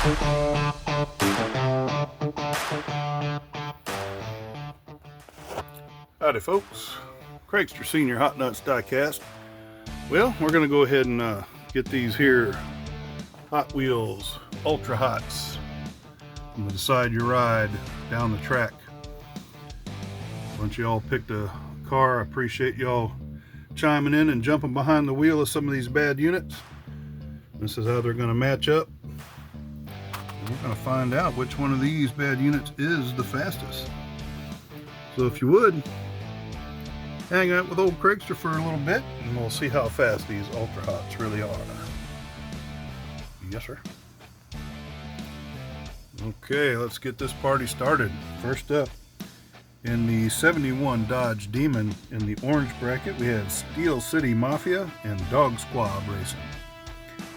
Howdy folks, Craigster Senior Hot Nuts Diecast. Well, we're going to go ahead and get these here Hot Wheels Ultra Hots. I'm going to decide your ride down the track. Once y'all picked a car, I appreciate y'all chiming in and jumping behind the wheel of some of these bad units. This is how they're going to match up. And we're going to find out which one of these bad units is the fastest. So if you would, hang out with old Craigster for a little bit and we'll see how fast these Ultra Hots really are. Yes, sir. Okay, let's get this party started. First up, in the 71 Dodge Demon in the orange bracket, we have Steel City Mafia and Dog Squad Racing.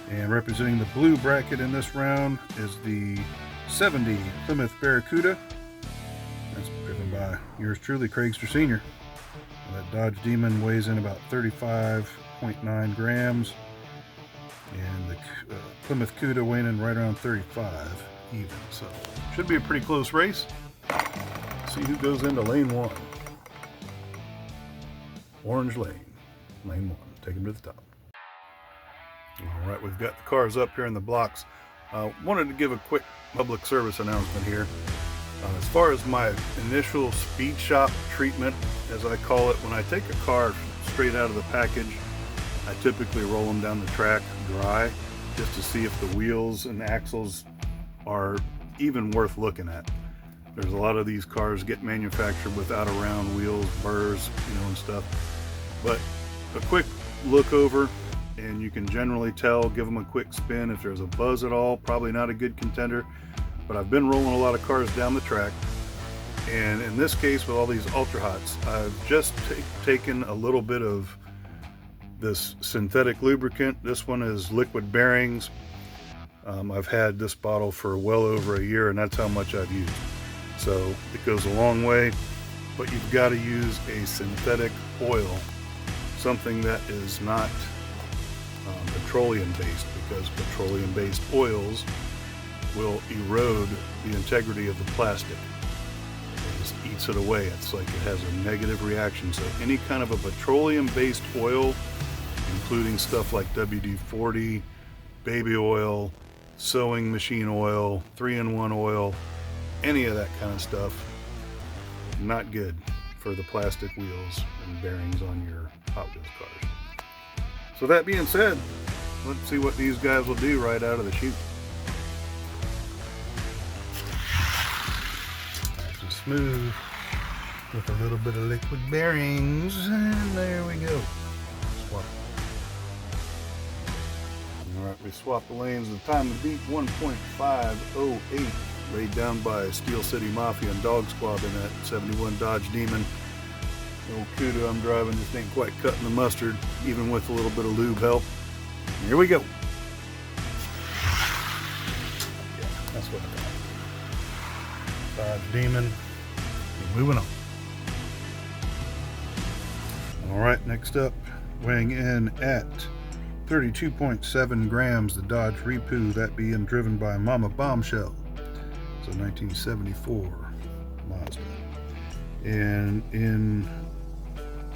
And representing the blue bracket in this round is the 70 Plymouth Barracuda. That's driven by yours truly, Craigster Senior. That Dodge Demon weighs in about 35.9 grams. And the Plymouth Cuda weighing in right around 35 even. So, should be a pretty close race. See who goes into lane one. Orange lane. Lane one. Take him to the top. Alright, we've got the cars up here in the blocks. Wanted to give a quick public service announcement here. As far as my initial speed shop treatment, as I call it, when I take a car straight out of the package, I typically roll them down the track dry just to see if the wheels and axles are even worth looking at. There's a lot of these cars get manufactured without around wheels, burrs, and stuff. But a quick look over and you can generally tell, give them a quick spin. If there's a buzz at all, probably not a good contender. But I've been rolling a lot of cars down the track. And in this case, with all these Ultra Hots, I've just taken a little bit of this synthetic lubricant. This one is liquid bearings. I've had this bottle for well over a year, and that's how much I've used. So it goes a long way, but you've got to use a synthetic oil, something that is not petroleum based, because petroleum based oils will erode the integrity of the plastic. It just eats it away. It's like it has a negative reaction. So any kind of a petroleum based oil, including stuff like WD-40, baby oil, sewing machine oil, 3-in-1 oil, any of that kind of stuff, not good for the plastic wheels and bearings on your Hot Wheels cars. So that being said, let's see what these guys will do right out of the chute. Nice and smooth with a little bit of liquid bearings, and there we go. Swap. Alright, we swapped the lanes. The time to beat 1.508, laid down by Steel City Mafia and Dog Squad in that 71 Dodge Demon. The old Cuda I'm driving just ain't quite cutting the mustard, even with a little bit of lube help. Here we go. Yeah, that's what I got. Dodge Demon. We're moving on. Alright, next up, weighing in at 32.7 grams, the Dodge Repu, that being driven by Mama Bombshell. It's a 1974 Mazda. And in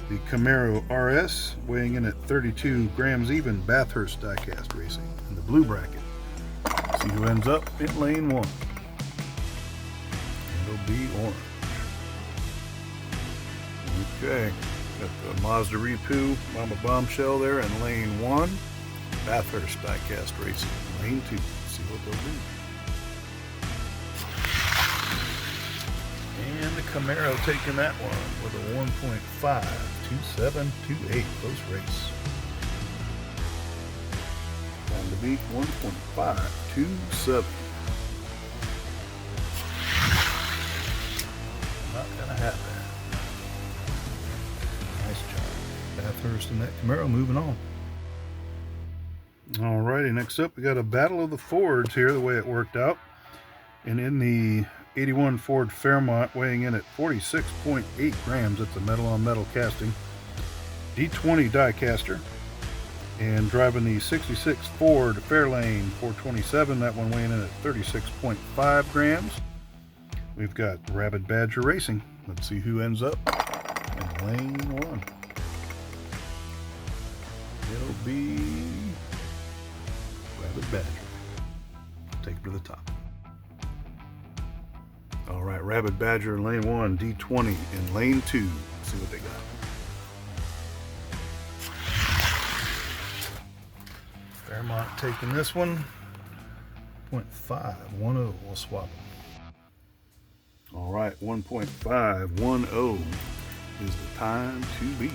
the Camaro RS, weighing in at 32 grams even, Bathurst Diecast Racing in the blue bracket. See who ends up in lane one. It'll be orange. Okay, got the Mazda Repu, Mama Bombshell there in lane one. Bathurst Diecast Racing in lane two. See what they'll do. And the Camaro taking that one with a 1.5, 2728, close race. Time to beat 1.527. Not gonna happen. Nice job. Bathurst and that Camaro moving on. Alrighty, next up we got a battle of the Fords here, the way it worked out. And in the 81 Ford Fairmont, weighing in at 46.8 grams. That's a metal on metal casting. D20 die caster. And driving the 66 Ford Fairlane 427, that one weighing in at 36.5 grams. We've got Rabbit Badger Racing. Let's see who ends up in lane 1. It'll be Rabbit Badger. Take it to the top. All right, Rabbit Badger in lane 1, D20 in lane 2. Let's see what they got. Fairmont taking this one. 0.510. We'll swap them. All right, 1.510 is the time to beat.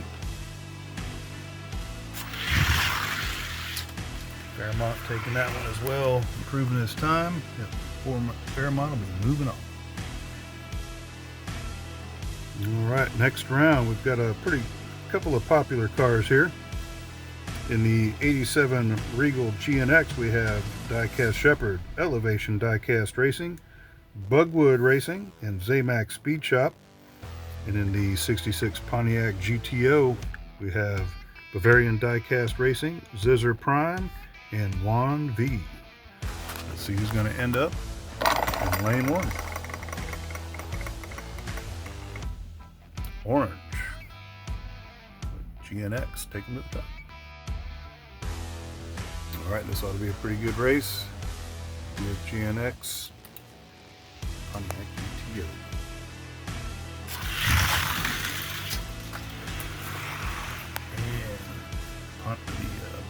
Fairmont taking that one as well, improving his time. Fairmont will be moving on. All right, next round we've got a couple of popular cars here. In the 87 Regal GNX we have Diecast Shepherd, Elevation Diecast Racing, Bugwood Racing, and Zamax Speed Shop. And in the 66 Pontiac GTO we have Bavarian Diecast Racing, Zizzer Prime, and Juan V. Let's see who's going to end up in lane 1. Orange. GNX taking the top. All right, this ought to be a pretty good race with GNX Pontiac GTO. And the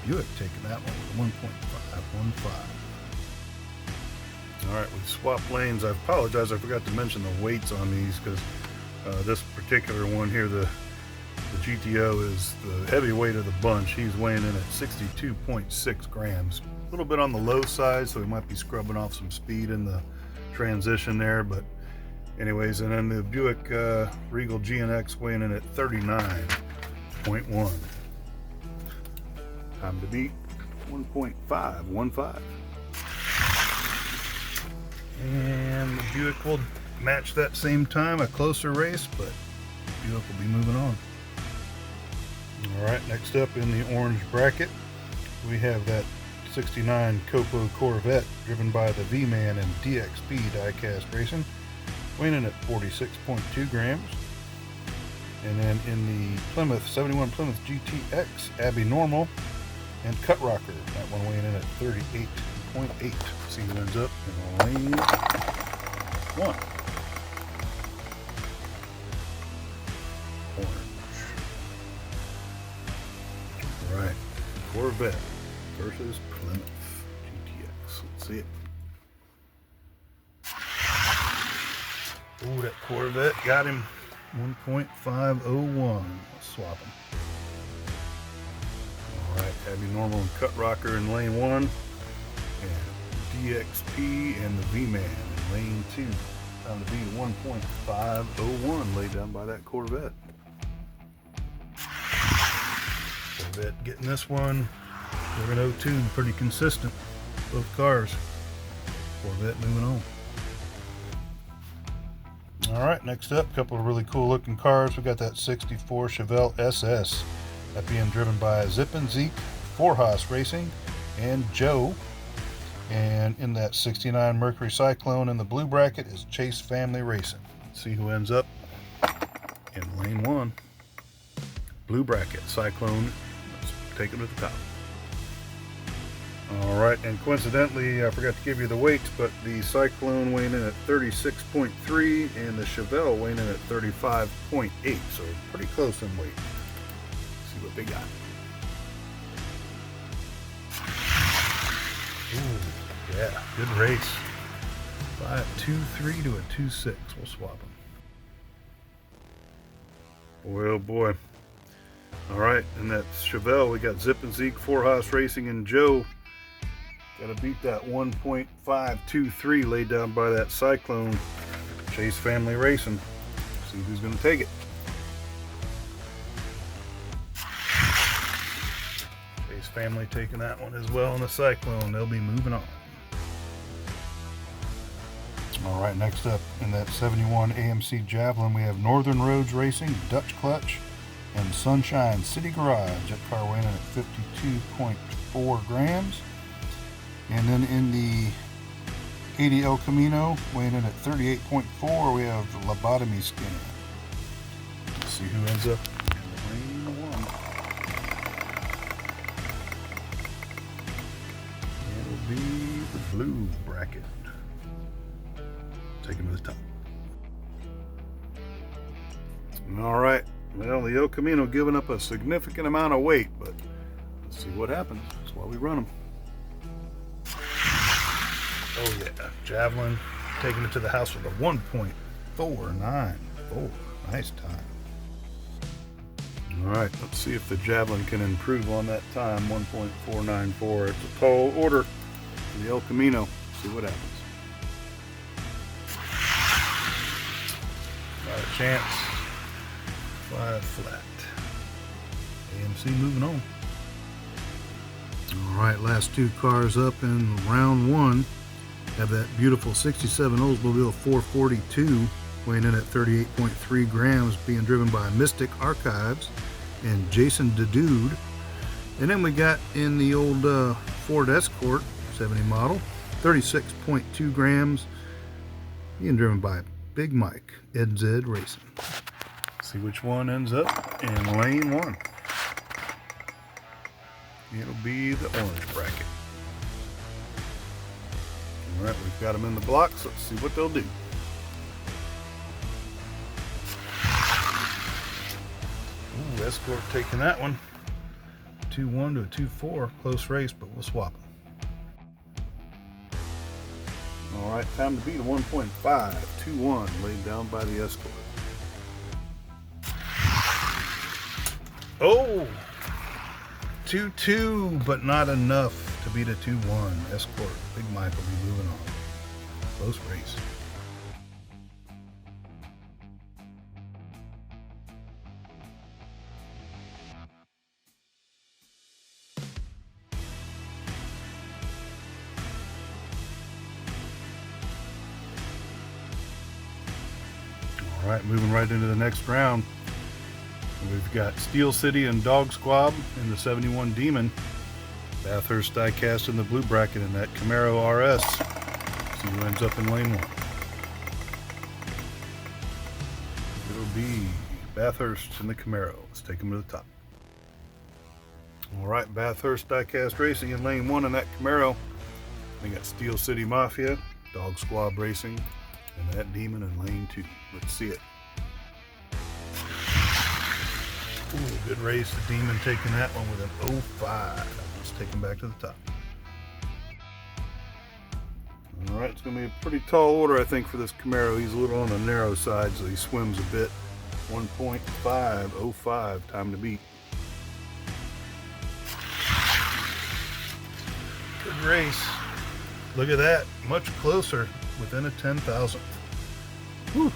Buick taking that one with 1.515. All right, we swapped lanes. I apologize, I forgot to mention the weights on these because this particular one here, the GTO, is the heavyweight of the bunch. He's weighing in at 62.6 grams. A little bit on the low side, so he might be scrubbing off some speed in the transition there. But anyways, and then the Buick Regal GNX weighing in at 39.1. Time to beat 1.515. And the Buick will match that same time, a closer race, but Buick will be moving on. All right, next up in the orange bracket, we have that 69 Copo Corvette driven by the V-Man and DXP Diecast Racing, weighing in at 46.2 grams. And then in the 71 Plymouth GTX, Abbey Normal and Cut Rocker, that one weighing in at 38.8. See who ends up in lane 1. Right, Corvette versus Plymouth GTX. Let's see it. Oh, that Corvette got him 1.501. Let's swap him. All right, Abbey Normal and Cut Rocker in lane 1, and DXP and the V-Man in lane 2. Time to be 1.501 laid down by that Corvette. Corvette getting this one. We're in 02, pretty consistent. Both cars. Corvette moving on. All right, next up, a couple of really cool looking cars. We got that 64 Chevelle SS. That being driven by Zip and Zeke, 4-Haas Racing, and Joe. And in that 69 Mercury Cyclone in the blue bracket is Chase Family Racing. Let's see who ends up in lane 1. Blue bracket, Cyclone. Let's take it to the top. All right, and coincidentally, I forgot to give you the weights, but the Cyclone weighing in at 36.3 and the Chevelle weighing in at 35.8, so pretty close in weight. Let's see what they got. Ooh, yeah, good race. 5.23 to a 2.6. We'll swap them. Boy, oh boy. All right, and that Chevelle, we got Zip and Zeke, 4-Haas Racing, and Joe. Got to beat that 1.523 laid down by that Cyclone. Chase Family Racing. See who's going to take it. Chase Family taking that one as well in the Cyclone. They'll be moving on. All right, next up in that 71 AMC Javelin, we have Northern Roads Racing, Dutch Clutch, and Sunshine City Garage. That car weighing in at 52.4 grams. And then in the 80 El Camino, weighing in at 38.4, we have the lobotomy scan. Let's see who ends up in lane 1. It'll be the blue bracket. Take him to the top. All right. Well, the El Camino giving up a significant amount of weight, but let's see what happens. That's why we run them. Oh yeah, Javelin taking it to the house with a 1.494. Nice time. All right, let's see if the Javelin can improve on that time. 1.494. It's a tall order for the El Camino. See what happens. Not a chance. 5 flat. AMC moving on. All right, last 2 cars up in round 1. Have that beautiful 67 Oldsmobile 442 weighing in at 38.3 grams, being driven by Mystic Archives and Jason DeDude. And then we got in the old Ford Escort 70 model, 36.2 grams, being driven by Big Mike, EdZ Racing. See which one ends up in lane 1. It'll be the orange bracket. All right, we've got them in the blocks. Let's see what they'll do. Ooh, Escort taking that one. 2-1 to a 2-4. Close race, but we'll swap them. All right, time to beat a 1.5. 2-1 laid down by the Escort. Oh! 2-2, but not enough to beat a 2-1. Escort. Big Mike will be moving on. Close race. All right, moving right into the next round. We've got Steel City and Dog Squab in the 71 Demon. Bathurst diecast in the blue bracket in that Camaro RS. See who ends up in lane 1. It'll be Bathurst in the Camaro. Let's take him to the top. All right, Bathurst diecast racing in lane 1 in that Camaro. We got Steel City Mafia, Dog Squab Racing, and that Demon in lane 2. Let's see it. Ooh, good race. The Demon taking that one with an 05. Let's take him back to the top. All right, it's going to be a pretty tall order, I think, for this Camaro. He's a little on the narrow side, so he swims a bit. 1.505, time to beat. Good race. Look at that. Much closer, within a 10,000th. Whew. We'll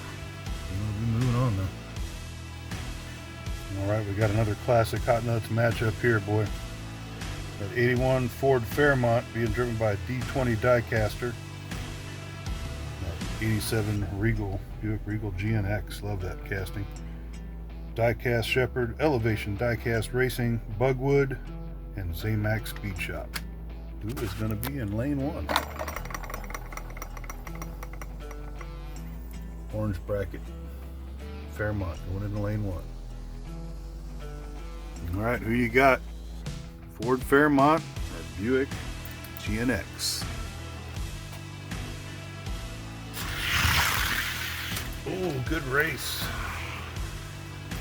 be moving on now. All right, we got another classic Hot Nuts matchup here, boy. That 81 Ford Fairmont being driven by a D20 diecaster. 87 Buick Regal GNX. Love that casting. Diecast Shepherd, Elevation Diecast Racing, Bugwood, and Zamax Speed Shop. Who is going to be in lane 1? Orange bracket. Fairmont going into lane 1. All right, who you got? Ford Fairmont or Buick GNX? Oh, good race.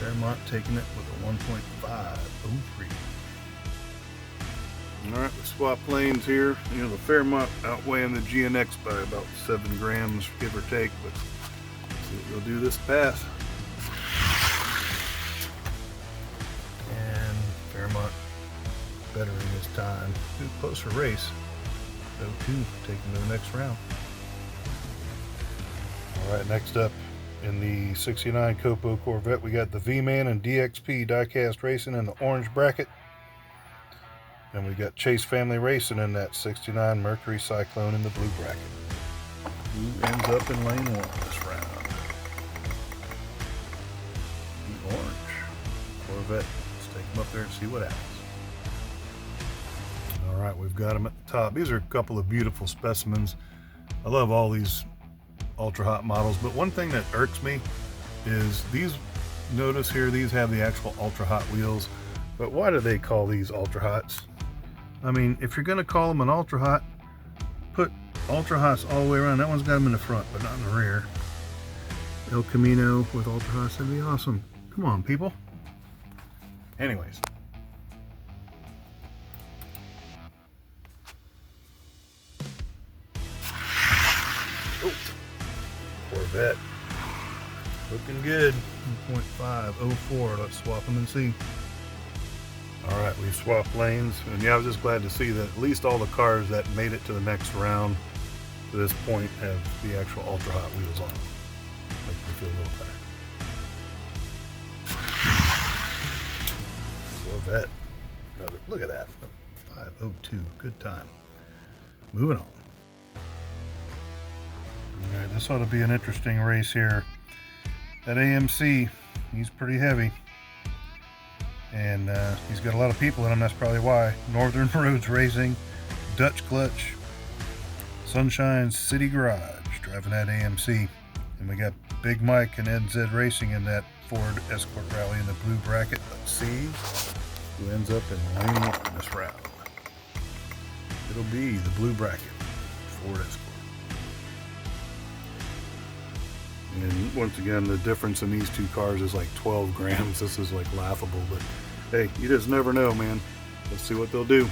Fairmont taking it with a 1.503. All right, we swap lanes here. You know, the Fairmont outweighing the GNX by about 7 grams, give or take, but let's see what we'll do this pass. And Fairmont bettering his time. Closer race. 0-2, taking to the next round. All right, next up in the 69 Copo Corvette, we got the V-Man and DXP Diecast Racing in the orange bracket. And we got Chase Family Racing in that 69 Mercury Cyclone in the blue bracket. Who ends up in lane 1 this round? The orange. Of Corvette. Let's take them up there and see what happens. All right, we've got them at the top. These are a couple of beautiful specimens. I love all these ultra hot models, but one thing that irks me is these, notice here, these have the actual ultra hot wheels, but why do they call these ultra hots? I mean, if you're gonna call them an ultra hot, put ultra hots all the way around. That one's got them in the front, but not in the rear. El Camino with ultra hots, that'd be awesome. Come on, people. Anyways. Oh, Corvette. Looking good. 1.504. Let's swap them and see. All right, we've swapped lanes, and yeah, I was just glad to see that at least all the cars that made it to the next round to this point have the actual ultra hot wheels on them. Makes me feel a little better. Corvette. Look at that. 502. Good time. Moving on. All right, this ought to be an interesting race here. That AMC, he's pretty heavy. And he's got a lot of people in him, that's probably why. Northern Roads Racing, Dutch Clutch, Sunshine City Garage, driving that AMC. And we got Big Mike and NZ Racing in that Ford Escort Rally in the blue bracket. Let's see who ends up in lane 1 in this round. It'll be the blue bracket, Ford Escort. And once again, the difference in these two cars is like 12 grams. This is like laughable, but hey, you just never know, man. Let's see what they'll do.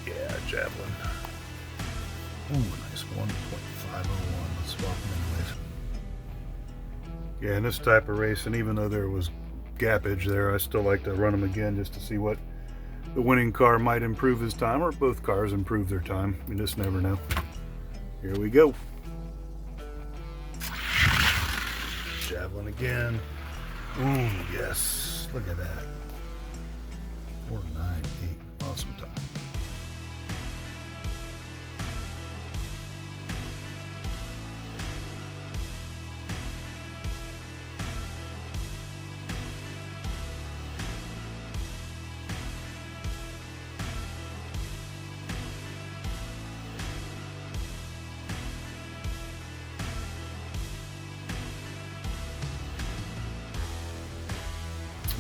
Yeah, Javelin. Ooh, nice 1.501. Let's swap them anyways. Yeah, in this type of race, and even though there was gappage there, I still like to run them again just to see what the winning car might improve his time, or both cars improve their time. You just never know. Here we go. Javelin again. Ooh, yes. Look at that. 498. Awesome time.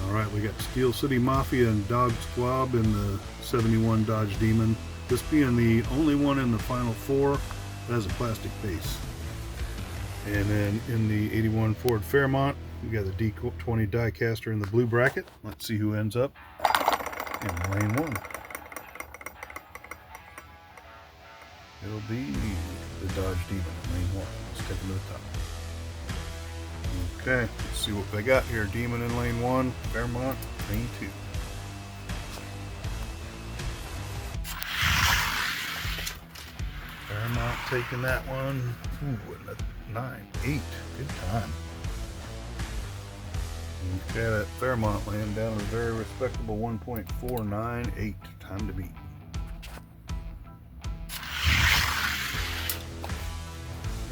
All right, we got Steel City Mafia and Dog Squab in the 71 Dodge Demon. This being the only one in the final 4 that has a plastic base. And then in the 81 Ford Fairmont, we got the D20 Diecaster in the blue bracket. Let's see who ends up in lane 1. It'll be the Dodge Demon in lane 1. Let's take a look at the top. Okay, let's see what they got here. Demon in lane 1, Fairmont, lane 2. Fairmont taking that one. Ooh, and a 9.8. Good time. Okay, that Fairmont laying down a very respectable 1.498. Time to beat.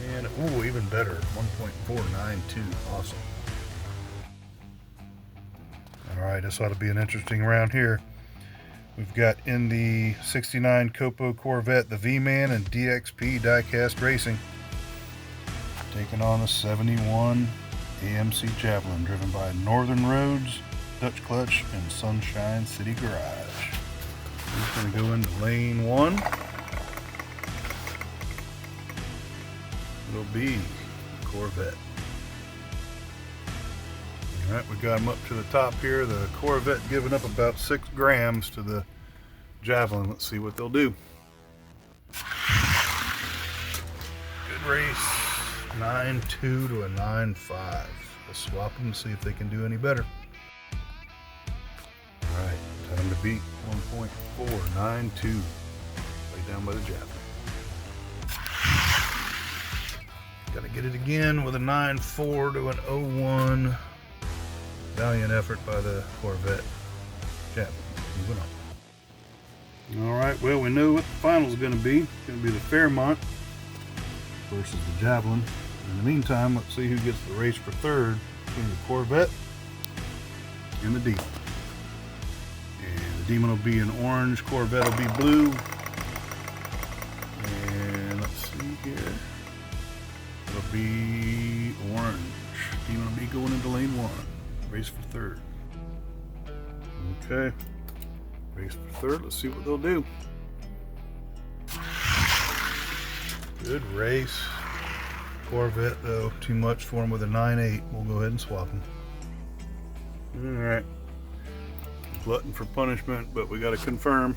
And ooh, even better, 1.492. Awesome. All right, this ought to be an interesting round here. We've got in the 69 Copo Corvette, the V-Man and DXP Diecast Racing, taking on the 71 AMC Javelin, driven by Northern Roads, Dutch Clutch, and Sunshine City Garage. He's going to go into lane 1. It'll be Corvette. All right, we got him up to the top here. The Corvette giving up about 6 grams to the Javelin. Let's see what they'll do. Good race. 9.2 to a 9.5. Let's swap them and see if they can do any better. All right, time to beat 1.492. Lay down by the Javelin. Gotta get it again with a 9.4 to an 0.1. Valiant effort by the Corvette. Javelin. Moving on. All right, well, we know what the final's going to be. It's going to be the Fairmont versus the Javelin. In the meantime, let's see who gets the race for third between the Corvette and the Demon. And the Demon will be in orange, Corvette will be blue. And let's see here. It'll be orange. Demon will be going into lane 1. Race for third. Okay. Race for third. Let's see what they'll do. Good race. Corvette though, too much for him with a 9.8. We'll go ahead and swap him. Alright. Glutton for punishment, but we got to confirm.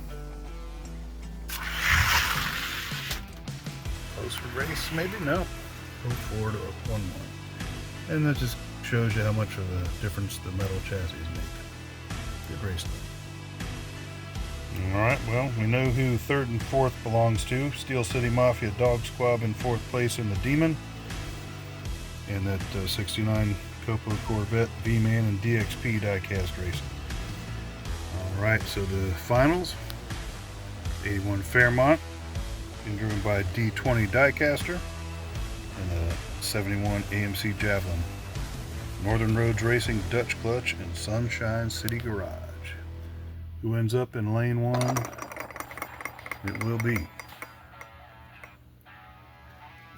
Closer race, maybe? No. 0.4 to 1.1. And that just shows you how much of a difference the metal chassis make. Good race though. Alright, well, we know who third and fourth belongs to. Steel City Mafia Dog Squad in fourth place in the Demon. And that 69 Copo Corvette V-Man and DXP diecast racing. Alright, so the finals. 81 Fairmont, being driven by D20 Diecaster, and a 71 AMC Javelin. Northern Roads Racing Dutch Clutch and Sunshine City Garage. Who ends up in lane 1? It will be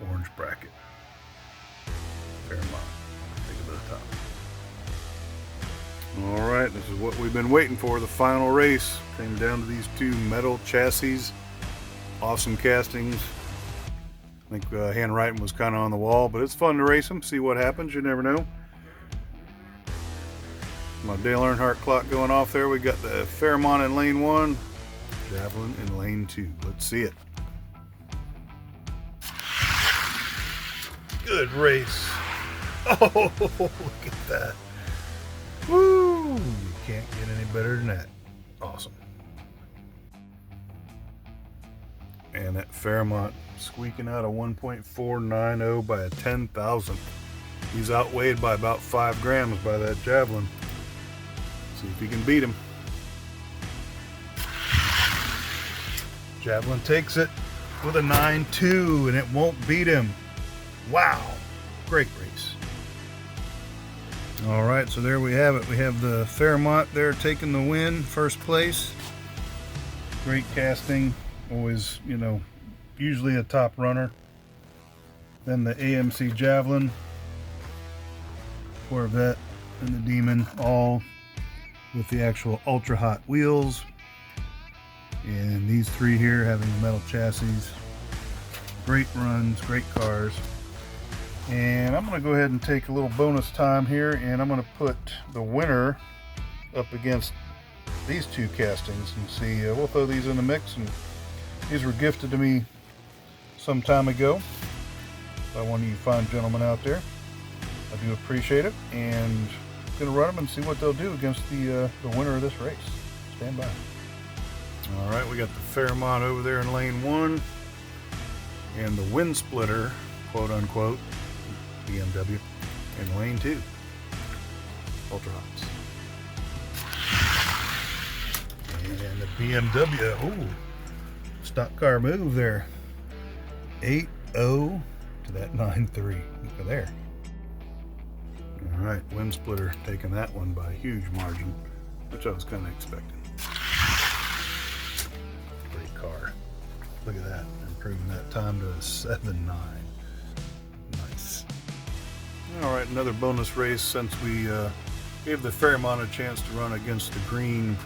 orange bracket. Fairmont. Take it to the top. Alright, this is what we've been waiting for. The final race came down to these two metal chassis. Awesome castings. I think handwriting was kind of on the wall, but it's fun to race them. See what happens. You never know. My Dale Earnhardt clock going off there. We got the Fairmont in lane 1, Javelin in lane 2. Let's see it. Good race. Oh, look at that. Woo! You can't get any better than that. Awesome. And that Fairmont squeaking out a 1.490 by a 10,000. He's outweighed by about 5 grams by that Javelin. See if he can beat him. Javelin takes it with a 9.2 and it won't beat him. Wow. Great race. Alright, so there we have it. We have the Fairmont there taking the win, first place. Great casting. Always, you know, usually a top runner. Then the AMC Javelin, Corvette, and the Demon, all with the actual ultra hot wheels. And these three here having the metal chassis. Great runs, great cars. And I'm going to go ahead and take a little bonus time here, and I'm going to put the winner up against these two castings and see. We'll throw these in the mix, and these were gifted to me some time ago by one of you fine gentlemen out there. I do appreciate it, and I'm going to run them and see what they'll do against the winner of this race. Stand by. All right, we got the Fairmont over there in lane 1, and the wind splitter, quote unquote, BMW, in lane 2. Ultra Hots. And the BMW, ooh, stock car move there. 8.0 to that 9.3. Look at there. All right, wind splitter taking that one by a huge margin, which I was kind of expecting. Great car. Look at that, improving that time to a 7.9. Nice. All right, another bonus race since we gave the Fairmont a chance to run against the green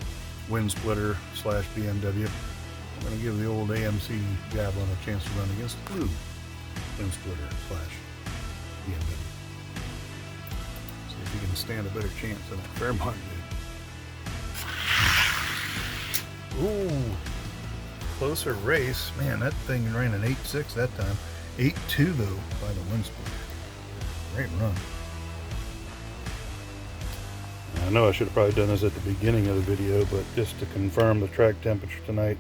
wind splitter / BMW. I'm going to give the old AMC Javelin a chance to run against the blue wind splitter / BMW. See if he can stand a better chance than that Fairmont did. Ooh, closer race. Man, that thing ran an 8.6 that time. 8.2 though by the wind splitter. Great run. I know I should have probably done this at the beginning of the video, but just to confirm the track temperature tonight,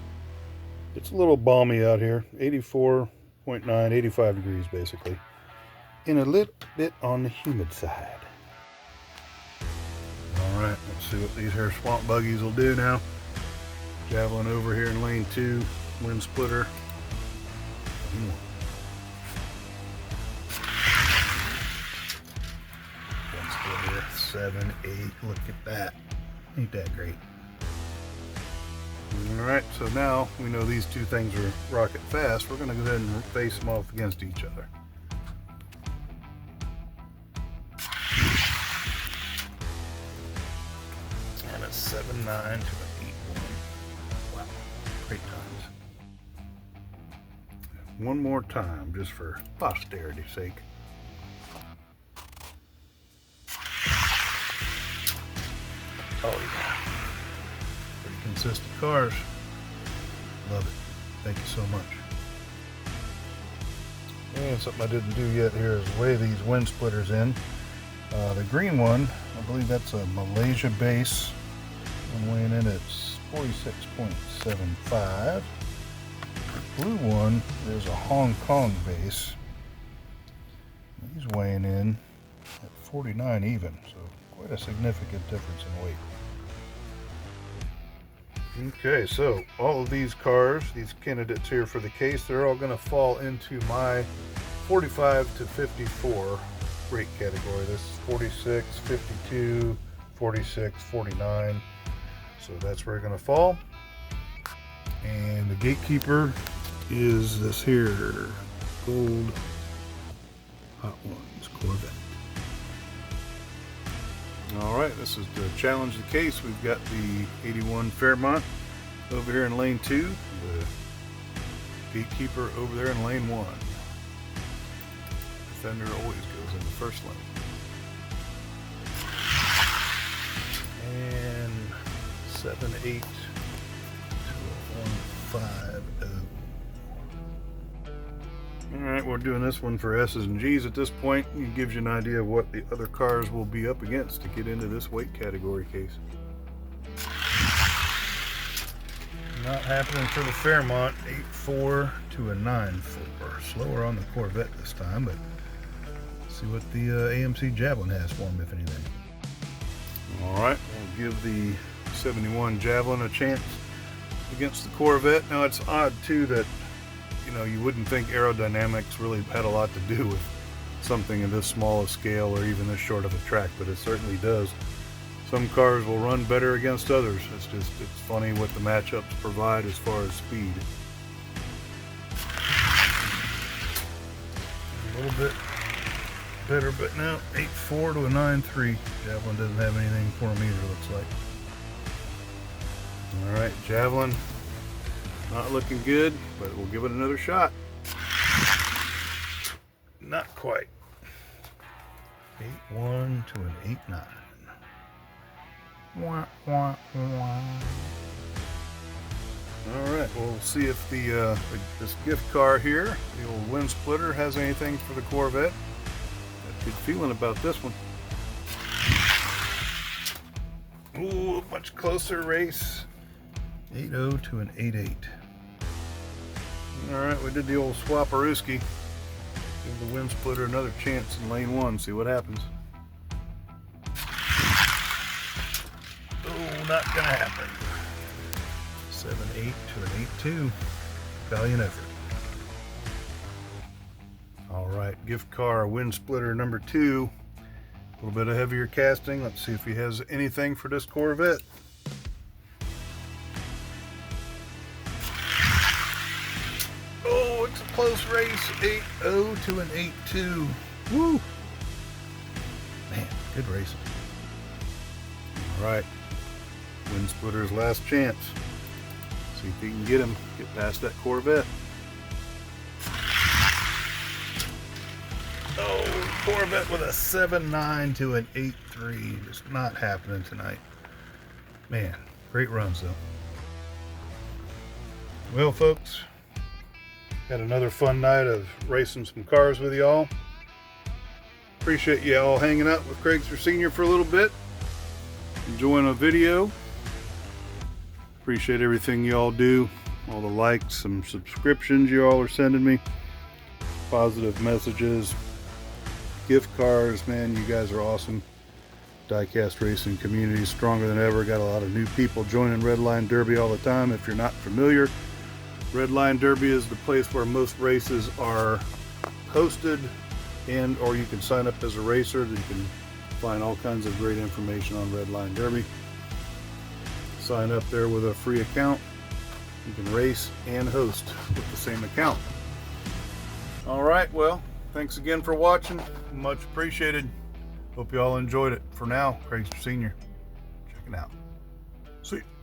it's a little balmy out here. 84.9, 85 degrees basically. And a little bit on the humid side. Alright, let's see what these here swamp buggies will do now. Javelin over here in lane 2, wind splitter. 7, 8. Look at that. Ain't that great? Alright, so now we know these two things are rocket fast. We're going to go ahead and face them off against each other. And a 7.9 to an 8.1. Wow, great times. One more time, just for posterity's sake. Oh yeah, pretty consistent cars. Love it. Thank you so much. And something I didn't do yet here is weigh these wind splitters in. The green one, I believe that's a Malaysia base. I'm weighing in at 46.75. The blue one is a Hong Kong base. He's weighing in at 49 even, so quite a significant difference in weight. Okay, so all of these cars, these candidates here for the case, they're all going to fall into my 45 to 54 rate category. This is 46, 52, 46, 49. So that's where they're going to fall. And the gatekeeper is this here gold Hot Ones Corvette. Alright, this is to challenge the case. We've got the 81 Fairmont over here in lane 2, the gatekeeper over there in lane 1. Defender always goes in the first lane. And 7.8 to a 1.50. Alright, we're doing this one for S's and G's at this point. It gives you an idea of what the other cars will be up against to get into this weight category case. Not happening for the Fairmont. 8.4 to a 9.4. Slower on the Corvette this time, but let's see what the AMC Javelin has for him, if anything. Alright, we'll give the 71 Javelin a chance against the Corvette. Now it's odd too that you wouldn't think aerodynamics really had a lot to do with something in this small a scale or even this short of a track, but it certainly does. Some cars will run better against others. It's funny what the matchups provide as far as speed. A little bit better, but no, 8.4 to a 9.3. Javelin doesn't have anything for him either, looks like. Alright, Javelin. Not looking good, but we'll give it another shot. Not quite. 8.1 to an 8.9. Wah, wah, wah. Alright, we'll see if this gift car here, the old wind splitter, has anything for the Corvette. Got a good feeling about this one. Ooh, much closer race. 8.0 to an 8.8. Alright, we did the old swapperooski. Give the wind splitter another chance in lane 1, see what happens. Oh, not gonna happen. 7.8 to an 8.2. Valiant effort. Alright, gift car wind splitter number 2. A little bit of heavier casting. Let's see if he has anything for this Corvette. Oh, it's a close race. 8.0 to an 8.2. Woo! Man, good racing. Alright. Wind splitter's last chance. See if he can get past that Corvette. Oh, Corvette with a 7.9 to an 8.3. Just not happening tonight. Man, great runs though. Well, folks, had another fun night of racing some cars with y'all. Appreciate you all hanging out with Craigster Sr. for a little bit. Enjoying a video. Appreciate everything y'all do. All the likes and subscriptions you all are sending me. Positive messages. Gift cards, man, you guys are awesome. Diecast racing community is stronger than ever. Got a lot of new people joining Redline Derby all the time. If you're not familiar, Redline Derby is the place where most races are hosted, and or you can sign up as a racer. You can Find all kinds of great information on Redline Derby. Sign up there with a free account. You can race and host with the same account. All right, well, thanks again for watching. Much appreciated. Hope you all enjoyed it. For now, Craigster Sr. checking out. See you.